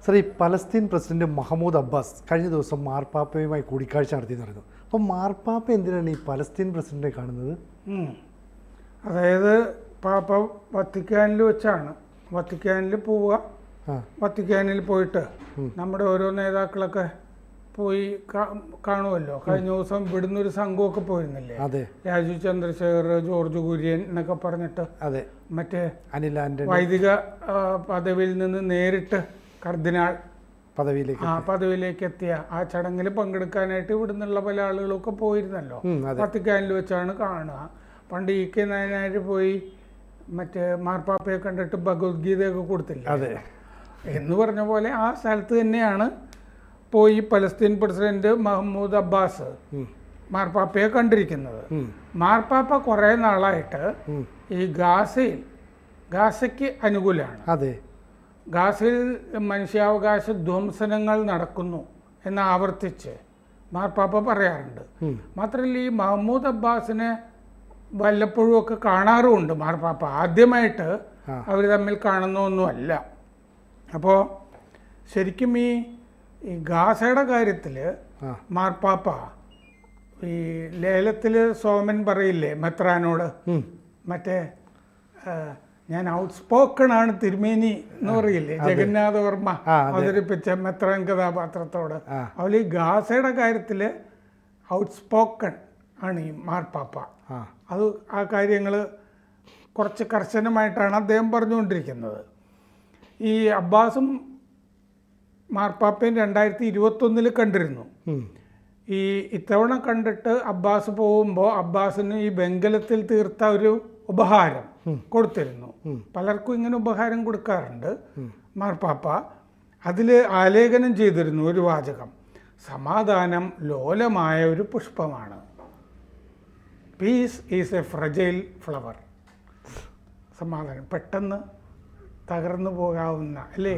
Sir, ഈ Palestine president Mahmood Abbas കഴിഞ്ഞ ദിവസം മാർപ്പാപ്പയുമായി കൂടിക്കാഴ്ച നടത്തിയെന്ന് പറയുന്നു. അപ്പോൾ മാർപ്പാപ്പ എന്തിനാണ് ഈ പലസ്തീൻ പ്രസിഡന്റിനെ കാണുന്നത്? അതായത് പാപ്പ വത്തിക്കാനിൽ വെച്ചാണ്, വത്തിക്കാനിൽ പോവുക, വത്തിക്കാനിൽ പോയിട്ട് നമ്മുടെ ഓരോ നേതാക്കളൊക്കെ പോയി കാണുമല്ലോ. കഴിഞ്ഞ ദിവസം ഇവിടുന്ന് ഒരു സംഘമൊക്കെ പോയിരുന്നില്ലേ, രാജീവ് ചന്ദ്രശേഖർ, ജോർജ് കുര്യൻ എന്നൊക്കെ പറഞ്ഞിട്ട് മറ്റേ അനിൽ ആന്റണി വൈദിക പദവിയിൽ നിന്ന് നേരിട്ട് കർദിനാൾ പദവിയിലേക്ക് എത്തിയ ആ ചടങ്ങിൽ പങ്കെടുക്കാനായിട്ട് ഇവിടുന്നുള്ള പല ആളുകളൊക്കെ പോയിരുന്നല്ലോ. വത്തിക്കാനിൽ വെച്ചാണ് കാണുക. പണ്ട് ഇ കെ നായനാർ പോയി മറ്റേ മാർപ്പാപ്പയെ കണ്ടിട്ട് ഭഗവത്ഗീതയൊക്കെ കൊടുത്തില്ല എന്ന് പറഞ്ഞ പോലെ ആ സ്ഥലത്ത് തന്നെയാണ് പോയി പലസ്തീൻ പ്രസിഡന്റ് മഹമ്മൂദ് അബ്ബാസ് മാർപ്പാപ്പയെ കണ്ടിരിക്കുന്നത്. മാർപ്പാപ്പ കുറേ നാളായിട്ട് ഈ ഗാസയ്ക്ക് അനുകൂലമാണ്. ഗാസയിൽ മനുഷ്യാവകാശ ധ്വംസനങ്ങൾ നടക്കുന്നു എന്ന് ആവർത്തിച്ച് മാർപ്പാപ്പ പറയാറുണ്ട്. മാത്രമല്ല ഈ മഹമ്മൂദ് അബ്ബാസിനെ വല്ലപ്പോഴും ഒക്കെ കാണാറുമുണ്ട് മാർപ്പാപ്പ. ആദ്യമായിട്ട് അവർ തമ്മിൽ കാണുന്നൊന്നുമല്ല. അപ്പോൾ ശരിക്കും ഈ ഗാസയുടെ കാര്യത്തിൽ മാർപ്പാപ്പ ഈ ലേലത്തിൽ സോമൻ പറയില്ലേ മെത്രാനോട്, മറ്റേ ഞാൻ ഔട്ട് സ്പോക്കൺ ആണ് തിരുമേനി എന്ന് പറയില്ലേ ജഗന്നാഥ വർമ്മ അവതരിപ്പിച്ച മെത്രാൻ കഥാപാത്രത്തോട്, അതുപോലെ ഈ ഗാസയുടെ കാര്യത്തിൽ ഔട്ട് സ്പോക്കൺ ആണ് ഈ മാർപ്പാപ്പ. അത് ആ കാര്യങ്ങൾ കുറച്ച് കർശനമായിട്ടാണ് അദ്ദേഹം പറഞ്ഞുകൊണ്ടിരിക്കുന്നത്. ഈ അബ്ബാസും മാർപ്പാപ്പയും 2021 കണ്ടിരുന്നു. ഈ ഇത്തവണ കണ്ടിട്ട് അബ്ബാസ് പോകുമ്പോൾ അബ്ബാസിന് ഈ വെങ്കലത്തിൽ തീർത്ത ഒരു ഉപഹാരം കൊടുത്തിരുന്നു. പലർക്കും ഇങ്ങനെ ഉപഹാരം കൊടുക്കാറുണ്ട് മാർപ്പാപ്പ. അതിൽ ആലേഖനം ചെയ്തിരുന്നു ഒരു വാചകം: സമാധാനം ലോലമായ ഒരു പുഷ്പമാണ്. Peace is a fragile flower. സമാധാനം പെട്ടെന്ന് തകർന്നു പോകാവുന്ന, അല്ലേ,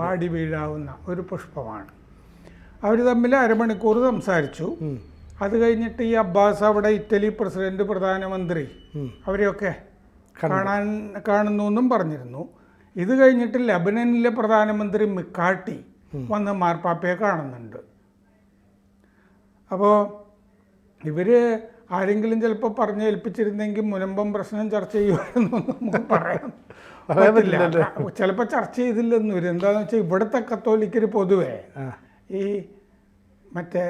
വാടി വീഴാവുന്ന ഒരു പുഷ്പമാണ്. അവർ തമ്മിൽ അരമണിക്കൂർ സംസാരിച്ചു. അത് കഴിഞ്ഞിട്ട് ഈ അബ്ബാസ് അവിടെ ഇറ്റലി പ്രസിഡന്റ്, പ്രധാനമന്ത്രി അവരെയൊക്കെ കാണുന്നു എന്നും പറഞ്ഞിരുന്നു. ഇത് കഴിഞ്ഞിട്ട് ലെബനനിലെ പ്രധാനമന്ത്രി മിക്കാട്ടി വന്ന് മാർപ്പാപ്പയെ കാണുന്നുണ്ട്. അപ്പോൾ ഇവർ ആരെങ്കിലും ചിലപ്പോൾ പറഞ്ഞേൽപ്പിച്ചിരുന്നെങ്കിൽ മുനമ്പം പ്രശ്നം ചർച്ച ചെയ്യുമായിരുന്നു നമുക്ക് പറയാൻ പറ്റില്ല. ചിലപ്പോൾ ചർച്ച ചെയ്തില്ലെന്ന് വരും. എന്താണെന്ന് വെച്ചാൽ ഇവിടുത്തെ കത്തോലിക്കർ പൊതുവേ ഈ മറ്റേ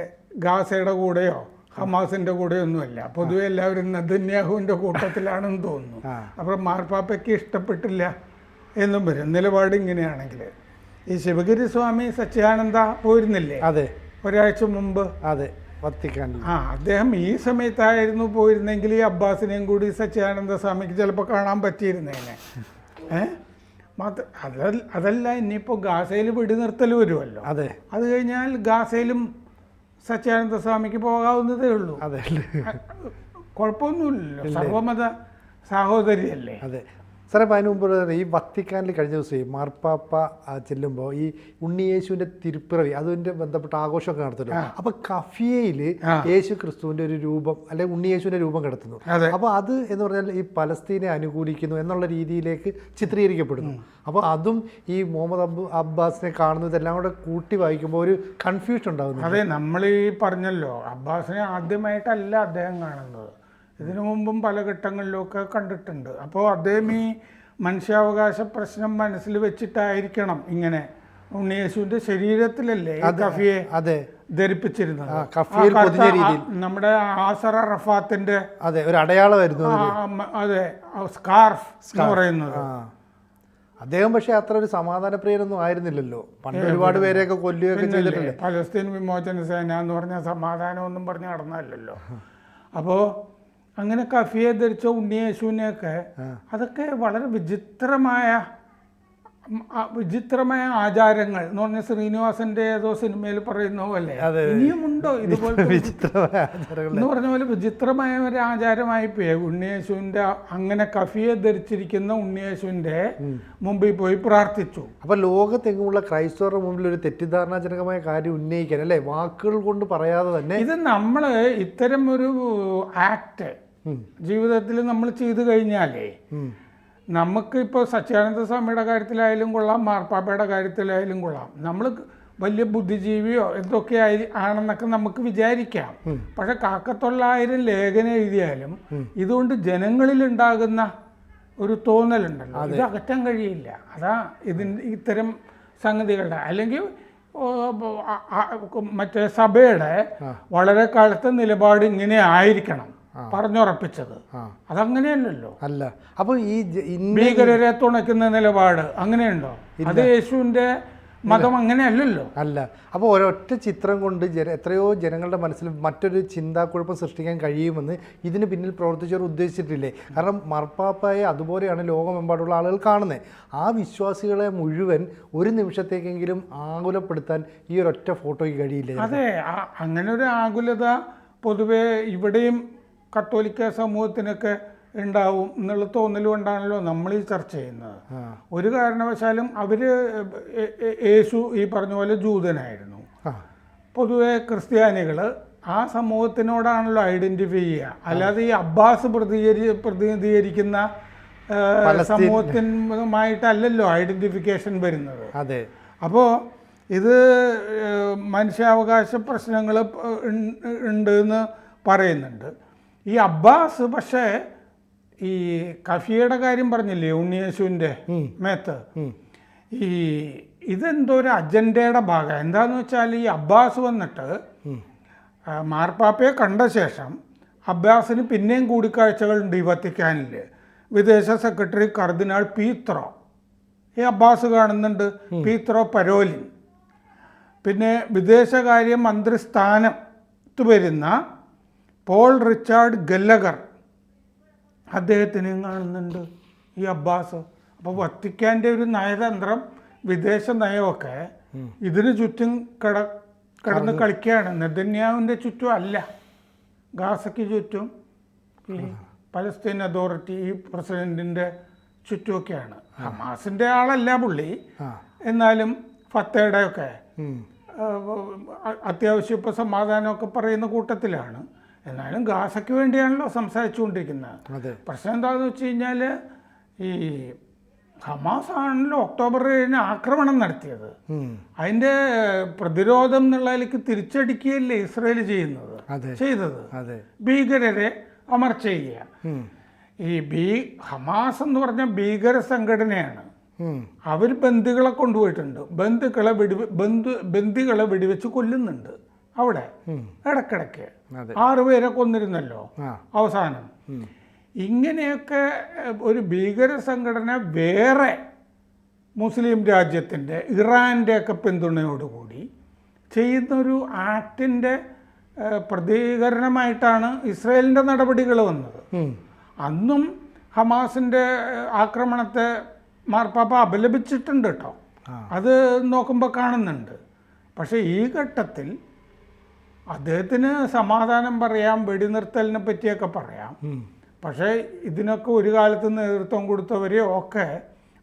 ഗാസയുടെ കൂടെയോ ഹമാസിൻ്റെ കൂടെയോ ഒന്നുമല്ല. പൊതുവെ എല്ലാവരും നെതന്യാഹുവിൻ്റെ കൂട്ടത്തിലാണെന്ന് തോന്നുന്നു. അപ്പോൾ മാർപ്പാപ്പയ്ക്ക് ഇഷ്ടപ്പെട്ടില്ല എന്നും വരും നിലപാട് ഇങ്ങനെയാണെങ്കിൽ. ഈ ശിവഗിരി സ്വാമി സച്ചിദാനന്ദ പോയിരുന്നില്ലേ ഒരാഴ്ച മുമ്പ്? അദ്ദേഹം ഈ സമയത്തായിരുന്നു പോയിരുന്നെങ്കിൽ ഈ അബ്ബാസിനെയും കൂടി സച്ചിദാനന്ദ സ്വാമിക്ക് ചിലപ്പോൾ കാണാൻ പറ്റിയിരുന്നേനെ. അതല്ല, ഇനിയിപ്പോൾ ഗാസയിൽ വെടിനിർത്തൽ വരുമല്ലോ. അത് കഴിഞ്ഞാൽ ഗാസയിലും സച്ചിദാനന്ദ സ്വാമിക്ക് പോകാവുന്നതേ ഉള്ളൂ. കുഴപ്പമൊന്നുമില്ലല്ലോ, സർവമത സാഹോദര്യല്ലേ. സാറേ, അതിന് മുമ്പ് ഈ വത്തിക്കാനിൽ കഴിഞ്ഞ ദിവസം മാർപ്പാപ്പ ചെല്ലുമ്പോൾ ഈ ഉണ്ണിയേശുവിൻ്റെ തിരുപ്പിറവി അതിൻ്റെ ബന്ധപ്പെട്ട ആഘോഷമൊക്കെ നടത്തുന്നു. അപ്പോൾ കഫിയയിൽ യേശു ക്രിസ്തുവിൻ്റെ ഒരു രൂപം അല്ലെങ്കിൽ ഉണ്ണിയേശുവിൻ്റെ രൂപം കിടത്തുന്നു. അപ്പോൾ അത് എന്ന് പറഞ്ഞാൽ ഈ പലസ്തീനെ അനുകൂലിക്കുന്നു എന്നുള്ള രീതിയിലേക്ക് ചിത്രീകരിക്കപ്പെടുന്നു. അപ്പോൾ അതും ഈ മുഹമ്മദ് അബ്ബാസിനെ കാണുന്നു, ഇതെല്ലാം കൂടെ കൂട്ടി വായിക്കുമ്പോൾ ഒരു കൺഫ്യൂഷൻ ഉണ്ടാകുന്നു. അതെ, നമ്മൾ ഈ പറഞ്ഞല്ലോ അബ്ബാസിനെ ആദ്യമായിട്ടല്ല അദ്ദേഹം കാണുന്നത്. ഇതിനു മുമ്പും പല ഘട്ടങ്ങളിലൊക്കെ കണ്ടിട്ടുണ്ട്. അപ്പോൾ അദ്ദേഹം ഈ മനുഷ്യാവകാശ പ്രശ്നം മനസ്സിൽ വെച്ചിട്ടായിരിക്കണം ഇങ്ങനെ ഉണ്ണിയേശുവിന്റെ ശരീരത്തിലല്ലേ കഫിയെ ധരിപ്പിച്ചിരുന്നത്. നമ്മുടെ ആസർ അറഫാത്തിന്റെ ഒരു അടയാളമായിരുന്നു. അതെ, സ്കാർഫ് എന്ന് പറയുന്നത്. അദ്ദേഹം പക്ഷെ അത്ര ഒരു സമാധാനപ്രിയനൊന്നും ആയിരുന്നില്ലല്ലോ. പണ്ട് ഒരുപാട് പേരെയൊക്കെ കൊല്ലുകയൊക്കെ ചെയ്തിട്ടില്ലേ. പലസ്തീൻ വിമോചന സേന എന്ന് പറഞ്ഞ സമാധാനമൊന്നും പറഞ്ഞ് നടന്നല്ലോ. അപ്പോൾ അങ്ങനെ കഫിയെ ധരിച്ച ഉണ്ണിയേശുവിനെയൊക്കെ അതൊക്കെ വളരെ വിചിത്രമായ ആചാരങ്ങൾ എന്ന് പറഞ്ഞ ശ്രീനിവാസന്റെ ഏതോ സിനിമയിൽ പറയുന്ന പോലെ ഇനിയുമുണ്ടോ ഇതുപോലെ എന്ന് പറഞ്ഞ പോലെ വിചിത്രമായ ഒരു ആചാരമായി പോയി. ഉണ്ണിയേശുവിന്റെ അങ്ങനെ കഫിയെ ധരിച്ചിരിക്കുന്ന ഉണ്ണിയേശുവിന്റെ മുമ്പിൽ പോയി പ്രാർത്ഥിച്ചു. അപ്പൊ ലോകത്തെങ്ങുമുള്ള ക്രൈസ്തവരുടെ മുമ്പിൽ ഒരു തെറ്റിദ്ധാരണാജനകമായ കാര്യം ഉന്നയിക്കാൻ, അല്ലെ, വാക്കുകൾ കൊണ്ട് പറയാതെ തന്നെ ഇത് നമ്മള് ഇത്തരം ഒരു ആക്ട് ജീവിതത്തിൽ നമ്മൾ ചെയ്തു കഴിഞ്ഞാലേ നമുക്കിപ്പോൾ സച്ചിദാനന്ദ സ്വാമിയുടെ കാര്യത്തിലായാലും കൊള്ളാം, മാർപ്പാപ്പയുടെ കാര്യത്തിലായാലും കൊള്ളാം, നമ്മൾ വലിയ ബുദ്ധിജീവിയോ എന്തൊക്കെ ആണെന്നൊക്കെ നമുക്ക് വിചാരിക്കാം. പക്ഷെ 1,900 ലേഖനം എഴുതിയാലും ഇതുകൊണ്ട് ജനങ്ങളിൽ ഉണ്ടാകുന്ന ഒരു തോന്നലുണ്ടല്ലോ, ഇത് അകറ്റാൻ കഴിയില്ല. അതാ ഇത്തരം സംഗതികളുടെ, അല്ലെങ്കിൽ മറ്റേ സഭയുടെ വളരെ കാലത്തെ നിലപാട് ഇങ്ങനെ ആയിരിക്കണം പറഞ്ഞുറപ്പിച്ചത്. അതങ്ങനെയല്ലല്ലോ. അല്ല. അപ്പോൾ ഈ ഭീകരരെ തുണയ്ക്കുന്ന നിലപാട് അങ്ങനെയുണ്ടോ? അത് യേശുവിൻ്റെ മതം അങ്ങനെയല്ലല്ലോ. അല്ല. അപ്പോൾ ഒരൊറ്റ ചിത്രം കൊണ്ട് എത്രയോ ജനങ്ങളുടെ മനസ്സിൽ മറ്റൊരു ചിന്താക്കുഴപ്പം സൃഷ്ടിക്കാൻ കഴിയുമെന്ന് ഇതിന് പിന്നിൽ പ്രവർത്തിച്ചവർ ഉദ്ദേശിച്ചിട്ടില്ലേ? കാരണം മാർപ്പാപ്പയെ അതുപോലെയാണ് ലോകമെമ്പാടുള്ള ആളുകൾ കാണുന്നത്. ആ വിശ്വാസികളെ മുഴുവൻ ഒരു നിമിഷത്തേക്കെങ്കിലും ആകുലപ്പെടുത്താൻ ഈ ഒരൊറ്റ ഫോട്ടോയ്ക്ക് കഴിയില്ലേ? അതെ, അങ്ങനെ ഒരു ആകുലത പൊതുവെ ഇവിടെയും കത്തോലിക്ക സമൂഹത്തിനൊക്കെ ഉണ്ടാവും എന്നുള്ള തോന്നൽ കൊണ്ടാണല്ലോ നമ്മൾ ഈ ചർച്ച ചെയ്യുന്നത്. ഒരു കാരണവശാലും അവർ യേശു ഈ പറഞ്ഞ പോലെ ജൂതനായിരുന്നു. പൊതുവെ ക്രിസ്ത്യാനികൾ ആ സമൂഹത്തിനോടാണല്ലോ ഐഡൻറ്റിഫൈ ചെയ്യുക. അല്ലാതെ ഈ അബ്ബാസ് പ്രതിനിധീകരിക്കുന്ന സമൂഹത്തിനുമായിട്ടല്ലല്ലോ ഐഡൻറ്റിഫിക്കേഷൻ വരുന്നത്. അതെ. അപ്പോൾ ഇത് മനുഷ്യാവകാശ പ്രശ്നങ്ങൾ ഉണ്ട് എന്ന് പറയുന്നുണ്ട് ഈ അബ്ബാസ്. പക്ഷേ ഈ കഫിയുടെ കാര്യം പറഞ്ഞില്ലേ, ഉണ്ണിയേശുവിൻ്റെ മേത്ത്, ഈ ഇതെന്തോ ഒരു അജണ്ടയുടെ ഭാഗം. എന്താണെന്ന് വെച്ചാൽ ഈ അബ്ബാസ് വന്നിട്ട് മാർപ്പാപ്പയെ കണ്ട ശേഷം അബ്ബാസിന് പിന്നെയും കൂടിക്കാഴ്ചകളുണ്ട് ഈ വത്തിക്കാനിൽ. വിദേശ സെക്രട്ടറി കർദിനാൾ പീത്രോ ഈ അബ്ബാസ് കാണുന്നുണ്ട്, പീത്രോ പരോലിൻ. പിന്നെ വിദേശകാര്യ മന്ത്രിസ്ഥാനത്ത് വരുന്ന പോൾ റിച്ചാർഡ് ഗല്ലഗർ, അദ്ദേഹത്തിനെയും കാണുന്നുണ്ട് ഈ അബ്ബാസ്. അപ്പോൾ വത്തിക്കാൻ്റെ ഒരു നയതന്ത്രം, വിദേശ നയമൊക്കെ ഇതിന് ചുറ്റും കിടന്ന് കളിക്കുകയാണ്. നെതന്യാഹുവിൻ്റെ ചുറ്റും അല്ല, ഗാസയ്ക്ക് ചുറ്റും, ഈ പലസ്തീൻ അതോറിറ്റി ഈ പ്രസിഡൻറ്റിൻ്റെ ചുറ്റുമൊക്കെയാണ്. ഹമാസിൻ്റെ ആളല്ല പുള്ളി, എന്നാലും ഫത്തയുടെയൊക്കെ അത്യാവശ്യം ഇപ്പോൾ സമാധാനമൊക്കെ പറയുന്ന കൂട്ടത്തിലാണ്. എന്നാലും ഗാസയ്ക്ക് വേണ്ടിയാണല്ലോ സംസാരിച്ചുകൊണ്ടിരിക്കുന്നത്. പ്രശ്നം എന്താണെന്ന് വെച്ച് കഴിഞ്ഞാൽ ഈ ഹമാസ് ആണല്ലോ ഒക്ടോബർ 7 ആക്രമണം നടത്തിയത്. അതിൻ്റെ പ്രതിരോധം എന്നുള്ളതിലേക്ക് തിരിച്ചടിക്കുകയല്ലേ ഇസ്രയേൽ ചെയ്തത്. ഭീകരരെ അമർച്ച ചെയ്യുക. ഈ ഹമാസ് എന്ന് പറഞ്ഞ ഭീകര സംഘടനയാണ്. അവർ ബന്ദികളെ കൊണ്ടുപോയിട്ടുണ്ട്, ബന്ദികളെ വെടിവെച്ച് കൊല്ലുന്നുണ്ട് അവിടെ ഇടക്കിടയ്ക്ക്. 6 പേരെ കൊന്നിരുന്നല്ലോ അവസാനം. ഇങ്ങനെയൊക്കെ ഒരു ഭീകര സംഘടന വേറെ മുസ്ലിം രാജ്യത്തിൻ്റെ, ഇറാൻ്റെ ഒക്കെ പിന്തുണയോടുകൂടി ചെയ്യുന്നൊരു ആക്ടിൻ്റെ പ്രതികരണമായിട്ടാണ് ഇസ്രയേലിൻ്റെ നടപടികൾ വന്നത്. അന്നും ഹമാസിൻ്റെ ആക്രമണത്തെ മാർപ്പാപ്പ അപലപിച്ചിട്ടുണ്ട് കേട്ടോ, അത് നോക്കുമ്പോൾ കാണുന്നുണ്ട്. പക്ഷേ ഈ ഘട്ടത്തിൽ അദ്ദേഹത്തിന് സമാധാനം പറയാം, വെടിനിർത്തലിനെ പറ്റിയൊക്കെ പറയാം. പക്ഷേ ഇതിനൊക്കെ ഒരു കാലത്ത് നേതൃത്വം കൊടുത്തവരെ ഒക്കെ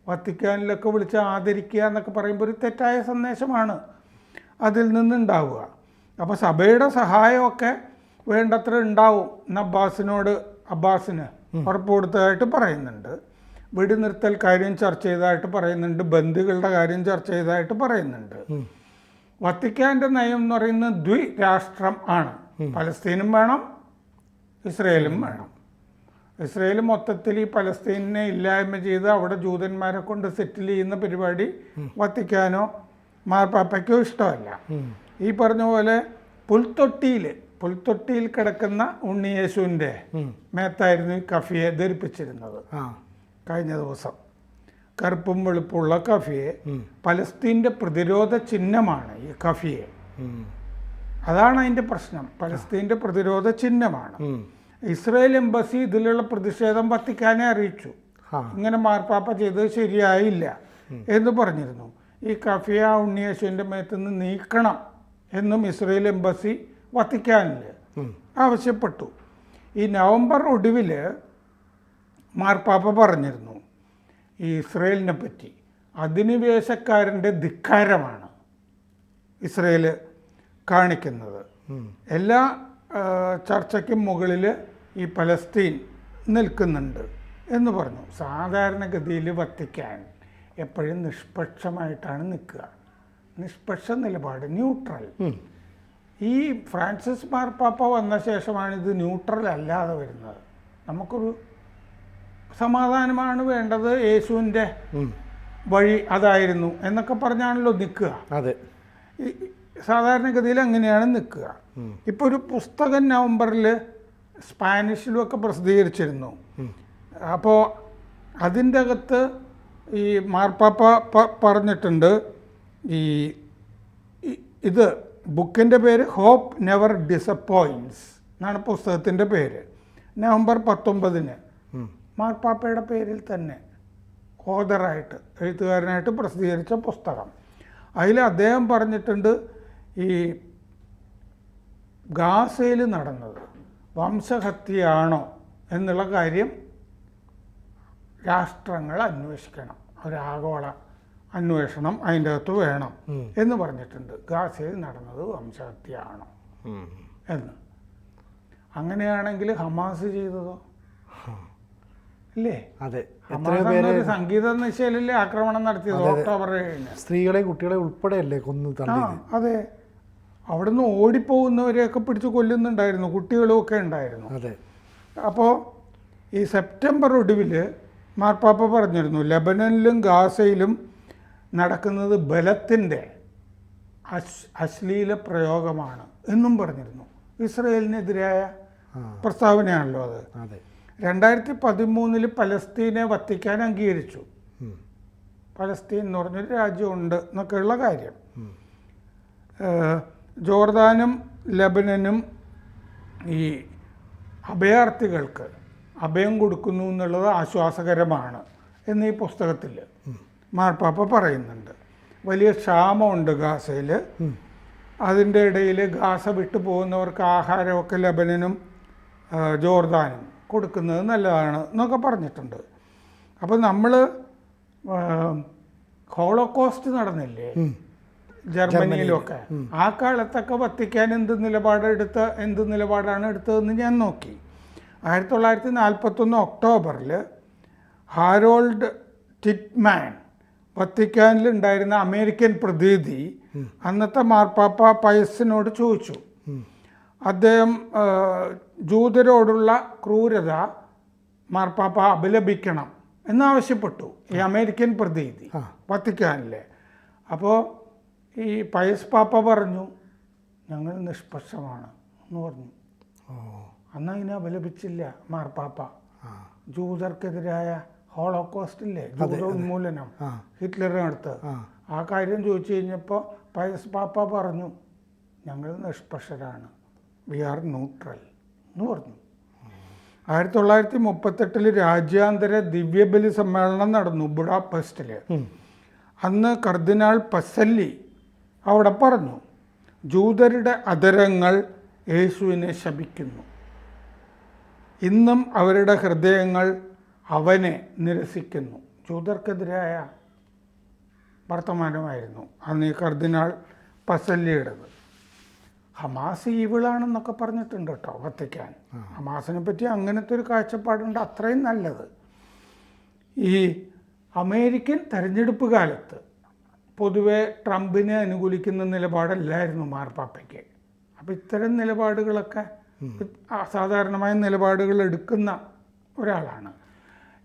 വത്തിക്കാനിലൊക്കെ വിളിച്ച് ആദരിക്കുക എന്നൊക്കെ പറയുമ്പോൾ ഒരു തെറ്റായ സന്ദേശമാണ് അതിൽ നിന്നുണ്ടാവുക. അപ്പോൾ സഭയുടെ സഹായമൊക്കെ വേണ്ടത്ര ഉണ്ടാവും എന്ന് അബ്ബാസിന് ഉറപ്പ് കൊടുത്തതായിട്ട് പറയുന്നുണ്ട്. വെടിനിർത്തൽ കാര്യം ചർച്ച ചെയ്തതായിട്ട് പറയുന്നുണ്ട്, ബന്ദികളുടെ കാര്യം ചർച്ച ചെയ്തതായിട്ട് പറയുന്നുണ്ട്. വത്തിക്കാൻ്റെ നയം എന്ന് പറയുന്നത് ദ്വിരാഷ്ട്രം ആണ്. പലസ്തീനും വേണം, ഇസ്രയേലും വേണം. ഇസ്രയേൽ മൊത്തത്തിൽ ഈ പലസ്തീനെ ഇല്ലായ്മ ചെയ്ത് അവിടെ ജൂതന്മാരെ കൊണ്ട് സെറ്റിൽ ചെയ്യുന്ന പരിപാടി വത്തിക്കാനോ മാർപ്പാപ്പയ്ക്കോ ഇഷ്ടമല്ല. ഈ പറഞ്ഞ പോലെ പുൽത്തൊട്ടിയിൽ കിടക്കുന്ന ഉണ്ണിയേശുവിൻ്റെ മേത്തായിരുന്നു ഈ കഫിയെ ധരിപ്പിച്ചിരുന്നത്. കഴിഞ്ഞ ദിവസം കറുപ്പും വെളുപ്പുള്ള കഫിയെ, പലസ്തീൻ്റെ പ്രതിരോധ ചിഹ്നമാണ് ഈ കഫിയെ. അതാണ് അതിൻ്റെ പ്രശ്നം, പലസ്തീൻ്റെ പ്രതിരോധ ചിഹ്നമാണ്. ഇസ്രായേൽ എംബസി ഇതിലുള്ള പ്രതിഷേധം വത്തിക്കാനെ അറിയിച്ചു, ഇങ്ങനെ മാർപ്പാപ്പ ചെയ്തത് ശരിയായില്ല എന്ന് പറഞ്ഞിരുന്നു. ഈ കഫിയ ഉണ്ണിയേശുവിൻ്റെ മേത്തുനിന്ന് നീക്കണം എന്നും ഇസ്രായേൽ എംബസി വത്തിക്കാനിൽ ആവശ്യപ്പെട്ടു. ഈ നവംബർ ഒടുവിൽ മാർപ്പാപ്പ പറഞ്ഞിരുന്നു ഈ ഇസ്രയേലിനെ പറ്റി, അധിനിവേശക്കാരൻ്റെ ധിക്കാരമാണ് ഇസ്രയേൽ കാണിക്കുന്നത്. എല്ലാ ചർച്ചയ്ക്കും മുകളിൽ ഈ പലസ്തീൻ നിൽക്കുന്നുണ്ട് എന്ന് പറഞ്ഞു. സാധാരണഗതിയിൽ വത്തിക്കാൻ എപ്പോഴും നിഷ്പക്ഷമായിട്ടാണ് നിൽക്കുക. നിഷ്പക്ഷ നിലപാട്, ന്യൂട്രൽ. ഈ ഫ്രാൻസിസ് മാർപ്പാപ്പ വന്ന ശേഷമാണ് ഇത് ന്യൂട്രൽ അല്ലാതെ വരുന്നത്. നമുക്കൊരു സമാധാനമാണ് വേണ്ടത്, യേശുവിൻ്റെ വഴി അതായിരുന്നു എന്നൊക്കെ പറഞ്ഞാണല്ലോ നിൽക്കുക. അതെ, സാധാരണഗതിയിൽ അങ്ങനെയാണ് നിൽക്കുക. ഇപ്പോൾ ഒരു പുസ്തകം നവംബറിൽ സ്പാനിഷിലുമൊക്കെ പ്രസിദ്ധീകരിച്ചിരുന്നു. അപ്പോൾ അതിൻ്റെ അകത്ത് ഈ മാർപ്പാപ്പ പറഞ്ഞിട്ടുണ്ട്, ഇത് ബുക്കിൻ്റെ പേര് ഹോപ്പ് നെവർ ഡിസപ്പോയിൻറ്റ്സ് എന്നാണ് പുസ്തകത്തിൻ്റെ പേര്. നവംബർ 19 മാർപ്പാപ്പയുടെ പേരിൽ തന്നെ ഓതറായിട്ട്, എഴുത്തുകാരനായിട്ട് പ്രസിദ്ധീകരിച്ച പുസ്തകം. അതിൽ അദ്ദേഹം പറഞ്ഞിട്ടുണ്ട്, ഈ ഗാസയിൽ നടന്നത് വംശഹത്യയാണോ എന്നുള്ള കാര്യം രാഷ്ട്രങ്ങൾ അന്വേഷിക്കണം, ഒരാഗോള അന്വേഷണം അതിൻ്റെ അകത്ത് വേണം എന്ന് പറഞ്ഞിട്ടുണ്ട്. ഗാസയിൽ നടന്നത് വംശഹത്യയാണോ എന്ന്. അങ്ങനെയാണെങ്കിൽ ഹമാസ് ചെയ്തതോ? ഇല്ലേ? അതെ, ഹമാസ് സംഗീത നിശയിലല്ലേ ആക്രമണം നടത്തിയത് ഒക്ടോബർ 7. സ്ത്രീകളെയും കുട്ടികളെയും ഉൾപ്പെടെയല്ലേ കൊന്നു തള്ളിയത്? അതെ, അവിടുന്ന് ഓടിപ്പോകുന്നവരെയൊക്കെ പിടിച്ച് കൊല്ലുന്നുണ്ടായിരുന്നു, കുട്ടികളും ഒക്കെ ഉണ്ടായിരുന്നു. അതെ. അപ്പോൾ ഈ സെപ്റ്റംബർ ഒടുവിൽ മാർപ്പാപ്പ പറഞ്ഞിരുന്നു, ലെബനനിലും ഗാസയിലും നടക്കുന്നത് ബലത്തിൻ്റെ അശ്ലീല പ്രയോഗമാണ് എന്നും പറഞ്ഞിരുന്നു. ഇസ്രയേലിനെതിരായ പ്രസ്താവനയാണല്ലോ അത്. 2013 പലസ്തീനെ വത്തിക്കാൻ അംഗീകരിച്ചു. പലസ്തീൻ എന്ന് പറഞ്ഞൊരു രാജ്യമുണ്ട് എന്നൊക്കെയുള്ള കാര്യം. ജോർദാനും ലെബനനും ഈ അഭയാർത്ഥികൾക്ക് അഭയം കൊടുക്കുന്നു എന്നുള്ളത് ആശ്വാസകരമാണ് എന്ന് ഈ പുസ്തകത്തിൽ മാർപ്പാപ്പ പറയുന്നുണ്ട്. വലിയ ക്ഷാമമുണ്ട് ഗാസയിൽ. അതിൻ്റെ ഇടയിൽ ഗാസ വിട്ടു പോകുന്നവർക്ക് ആഹാരമൊക്കെ ലെബനനും ജോർദാനും കൊടുക്കുന്നത് നല്ലതാണ് എന്നൊക്കെ പറഞ്ഞിട്ടുണ്ട്. അപ്പോൾ നമ്മൾ ഹോളോകോസ്റ്റ് നടന്നില്ലേ ജർമ്മനിയിലൊക്കെ, ആ കാലത്തൊക്കെ വത്തിക്കാൻ എന്ത് നിലപാടാണ് എടുത്തതെന്ന് ഞാൻ നോക്കി. 1941 ഒക്ടോബറിൽ ഹാരോൾഡ് ടിറ്റ്മാൻ, വത്തിക്കാനിലുണ്ടായിരുന്ന അമേരിക്കൻ പ്രതിനിധി, അന്നത്തെ മാർപ്പാപ്പ പയസിനോട് ചോദിച്ചു. അദ്ദേഹം ജൂതരോടുള്ള ക്രൂരത മാർപ്പാപ്പ അപലപിക്കണം എന്നാവശ്യപ്പെട്ടു, ഈ അമേരിക്കൻ പ്രതിനിധി വത്തിക്കാനിലെ. അപ്പോൾ ഈ പയസ് പാപ്പ പറഞ്ഞു, ഞങ്ങൾ നിഷ്പക്ഷമാണ് എന്ന് പറഞ്ഞു. അന്ന് അതിനെ അപലപിച്ചില്ല മാർപ്പാപ്പ. ജൂതർക്കെതിരായ ഹോളോകോസ്റ്റില്ലേ, ജൂതോന്മൂലനം ഹിറ്റ്ലറിനടുത്ത്, ആ കാര്യം ചോദിച്ചു കഴിഞ്ഞപ്പോൾ പയസ് പാപ്പ പറഞ്ഞു, ഞങ്ങൾ നിഷ്പക്ഷരാണ്, വി ആർ ന്യൂട്രൽ എന്ന് പറഞ്ഞു. 1938 രാജ്യാന്തര ദിവ്യബലി സമ്മേളനം നടന്നു ബുഡാപെസ്റ്റിൽ. അന്ന് കർദിനാൾ പസല്ലി അവിടെ പറഞ്ഞു, ജൂതരുടെ അധരങ്ങൾ യേശുവിനെ ശപിക്കുന്നു, ഇന്നും അവരുടെ ഹൃദയങ്ങൾ അവനെ നിരസിക്കുന്നു. ജൂതർക്കെതിരായ വർത്തമാനമായിരുന്നു അന്ന് ഈ കർദിനാൾ പസല്ലിയുടേത്. ഹമാസ് ഈവിളാണെന്നൊക്കെ പറഞ്ഞിട്ടുണ്ട് കേട്ടോ വത്തിക്കാൻ. ഹമാസിനെ പറ്റി അങ്ങനത്തെ ഒരു കാഴ്ചപ്പാടുണ്ട്, അത്രയും നല്ലത്. ഈ അമേരിക്കൻ തെരഞ്ഞെടുപ്പ് കാലത്ത് പൊതുവെ ട്രംപിനെ അനുകൂലിക്കുന്ന നിലപാടല്ലായിരുന്നു മാർപ്പാപ്പയ്ക്ക്. അപ്പോൾ ഇത്തരം നിലപാടുകളൊക്കെ അസാധാരണമായ നിലപാടുകൾ എടുക്കുന്ന ഒരാളാണ്.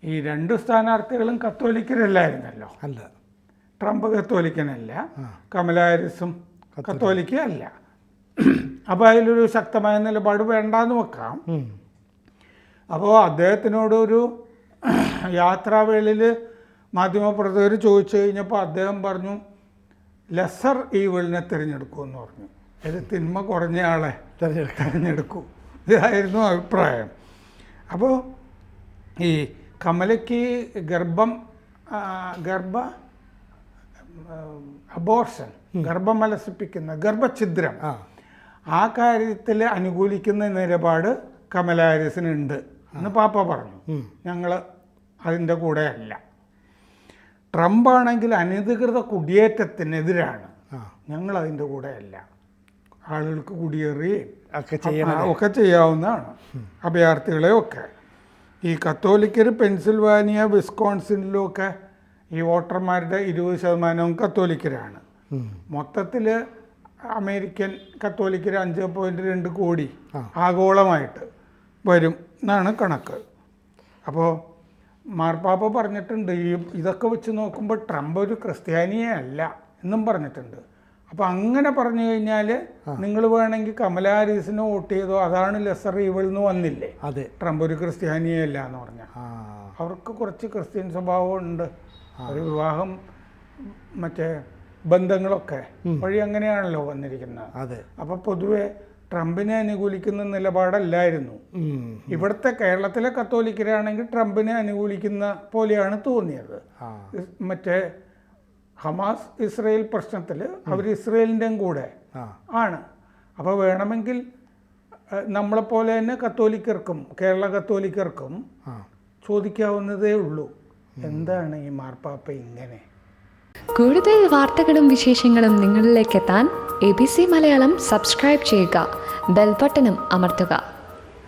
ഈ 2 സ്ഥാനാർത്ഥികളും കത്തോലിക്കരല്ലായിരുന്നല്ലോ. അല്ല, ട്രംപ് കത്തോലിക്കനല്ല, കമലാ ഹാരിസും കത്തോലിക്കല്ല. അപ്പോൾ അതിലൊരു ശക്തമായ നിലപാട് വേണ്ടാന്ന് വെക്കാം. അപ്പോൾ അദ്ദേഹത്തിനോടൊരു യാത്രാവേളയിൽ മാധ്യമപ്രവർത്തകർ ചോദിച്ചു കഴിഞ്ഞപ്പോൾ അദ്ദേഹം പറഞ്ഞു, ലെസർ ഈവിളിനെ തിരഞ്ഞെടുക്കുമെന്ന് പറഞ്ഞു. ഇത് തിന്മ കുറഞ്ഞ ആളെ തിരഞ്ഞെടുക്കൂ, ഇതായിരുന്നു അഭിപ്രായം. അപ്പോൾ ഈ കമലയ്ക്ക് അബോർഷൻ, ഗർഭമലസിപ്പിക്കുന്ന ഗർഭഛിദ്രം, ആ കാര്യത്തിൽ അനുകൂലിക്കുന്ന നിലപാട് കമലാ ഹാരിസിനുണ്ട് എന്ന് പാപ്പ പറഞ്ഞു. ഞങ്ങൾ അതിൻ്റെ കൂടെ അല്ല. ട്രംപാണെങ്കിൽ അനധികൃത കുടിയേറ്റത്തിനെതിരാണ്, ഞങ്ങൾ അതിൻ്റെ കൂടെ അല്ല. ആളുകൾക്ക് കുടിയേറി ഒക്കെ ചെയ്യാവുന്നതാണ്, അഭയാർത്ഥികളെയൊക്കെ. ഈ കത്തോലിക്കർ പെൻസിൽവാനിയ വിസ്കോൺസിനിലും ഒക്കെ ഈ വോട്ടർമാരുടെ 20% കത്തോലിക്കരാണ്. മൊത്തത്തിൽ അമേരിക്കൻ കത്തോലിക്കർ 5.2 കോടി ആഗോളമായിട്ട് വരും എന്നാണ് കണക്ക്. അപ്പോൾ മാർപ്പാപ്പ പറഞ്ഞിട്ടുണ്ട് ഇതൊക്കെ വെച്ച് നോക്കുമ്പോൾ ട്രംപ് ഒരു ക്രിസ്ത്യാനിയേ അല്ല എന്നും പറഞ്ഞിട്ടുണ്ട്. അപ്പോൾ അങ്ങനെ പറഞ്ഞു കഴിഞ്ഞാൽ നിങ്ങൾ വേണമെങ്കിൽ കമലാ ഹാരിസിന് വോട്ട് ചെയ്തോ, അതാണ് ലെസർ ഈവിൾ എന്ന് വന്നില്ലേ. അതെ, ട്രംപ് ഒരു ക്രിസ്ത്യാനിയേ അല്ല എന്ന് പറഞ്ഞാൽ അവർക്ക് കുറച്ച് ക്രിസ്ത്യൻ സ്വഭാവം ഉണ്ട്. ഒരു വിവാഹം മറ്റേ ബന്ധങ്ങളൊക്കെ വഴി അങ്ങനെയാണല്ലോ വന്നിരിക്കുന്നത്. അതെ. അപ്പോൾ പൊതുവെ ട്രംപിനെ അനുകൂലിക്കുന്ന നിലപാടല്ലായിരുന്നു. ഇവിടുത്തെ കേരളത്തിലെ കത്തോലിക്കരാണെങ്കിൽ ട്രംപിനെ അനുകൂലിക്കുന്ന പോലെയാണ് തോന്നിയത്. മറ്റേ ഹമാസ് ഇസ്രയേൽ പ്രശ്നത്തിൽ അവർ ഇസ്രയേലിൻ്റെയും കൂടെ ആണ്. അപ്പോൾ വേണമെങ്കിൽ നമ്മളെപ്പോലെ തന്നെ കത്തോലിക്കർക്കും കേരള കത്തോലിക്കർക്കും ചോദിക്കാവുന്നതേ ഉള്ളൂ, എന്താണ് ഈ മാർപ്പാപ്പ ഇങ്ങനെ. കൂടുതൽ വാർത്തകളും വിശേഷങ്ങളും നിങ്ങളിലേക്ക് എത്താൻ ABC മലയാളം സബ്സ്ക്രൈബ് ചെയ്യുക, ബെൽ ബട്ടണും അമർത്തുക.